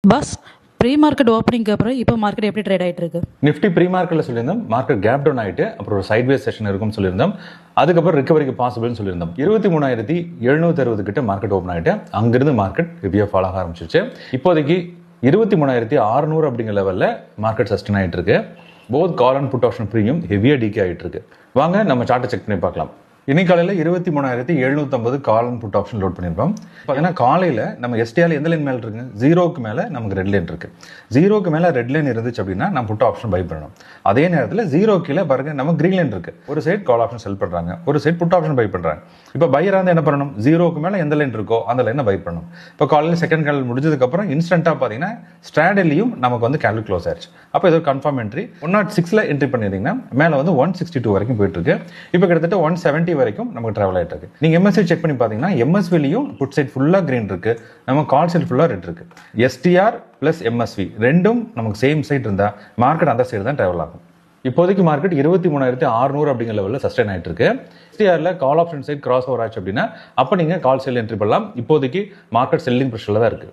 Bus pre market ஓப்பனிங்க்கு அப்புறம் இப்போ market எப்படி ட்ரேட் ஆகிட்டு இருக்கு? நிஃப்டி ப்ரீ மார்க்கெட்டில் சொல்லியிருந்தோம் மார்க்கெட் கேப் டவுன் ஆகிட்டு அப்புறம் ஒரு சைட்வேஸ் செஷன் இருக்கும்னு சொல்லியிருந்தோம். அதுக்கப்புறம் ரிகவரிக்கு பாசிபிள்னு சொல்லியிருந்தோம். 23,760 கிட்ட மார்க்கெட் ஓப்பன் ஆகிட்டு அங்கிருந்து மார்க்கெட் ரிவ்யூ ஃபாலோ ஆக ஆரம்பிச்சிருச்சு. இப்போதைக்கு 23,600 அப்படிங்கிற லெவலில் மார்க்கெட் சஸ்டெயின் ஆகிட்டு இருக்கு. Both call and put option premium ஹெவியாக டிகே ஆகிட்டு இருக்கு. வாங்க நம்ம சார்ட்டை செக் பண்ணி பார்க்கலாம். இன்னைக்கு காலையில் 23,750 call and put option load பண்ணியிருப்போம். பார்த்தீங்கன்னா காலையில் நம்ம எஸ்டிஆர் எந்த லைன் மேலே இருக்குங்க, ஜீரோக்கு மேலே நமக்கு ரெட் லைன் இருக்கு. ஜீரோக்கு மேலே ரெட் லைன் இருந்துச்சு அப்படின்னா நம்ம புட் ஆப்ஷன் பை பண்ணணும். அதே நேரத்தில் ஜீரோ கீழே பாருங்க நம்ம கிரீன் லைன் இருக்கு. ஒரு சைட் கால் ஆப்ஷன் செல் பண்ணுறாங்க, ஒரு சைட் புட் ஆப்ஷன் பை பண்ணுறாங்க. இப்போ பையராக வந்து என்ன பண்ணணும், ஜீரோக்கு மேலே எந்த லைன் இருக்கோ அந்த லைனை பை பண்ணணும். இப்போ காலையில் செகண்ட் கேண்டில் முடிஞ்சதுக்கப்புறம் இன்ஸ்டன்ட்டாக பார்த்தீங்கன்னா ஸ்ட்ராடலியும் நமக்கு வந்து கேண்டில் க்ளோஸ் ஆயிடுச்சு. அப்போ இது ஒரு கன்ஃபார்ம் என்ட்ரி 106ல் என்ட்ரி பண்ணியிருந்தீங்கன்னா மேலே வந்து 162 வரைக்கும் போயிட்டு இருக்கு. இப்போ கிட்டத்தட்ட 170 வரைக்கும் நமக்கு டிராவல் ஆகிட்டு இருக்கு. நீங்க எம்எஸ்சி செக் பண்ணி பார்த்தீங்கன்னா எம்எஸ்விலையும் புட் சைட் ஃபுல்லாக கிரீன் இருக்கு, நம்ம கால் சைட் ஃபுல்லாக ரெட் இருக்கு. எஸ்டிஆர் பிளஸ் எம்எஸ்வி ரெண்டும் நமக்கு சேம் சைட் இருந்தால் மார்க்கெட் அந்த சைடு தான் டிராவல் ஆகும். இப்போதைக்கு மார்க்கெட் 23,600 அப்படிங்கிற லெவலில் சஸ்டெயின் ஆகிட்டு இருக்கு. எஸ்டிஆர்ல call option side cross over ஆச்சு அப்படின்னா அப்போ நீங்க கால் சைட் என்ட்ரி பண்ணலாம். இப்போதைக்கு மார்க்கெட் செல்லிங் ப்ரெஷர்ல தான் இருக்கு.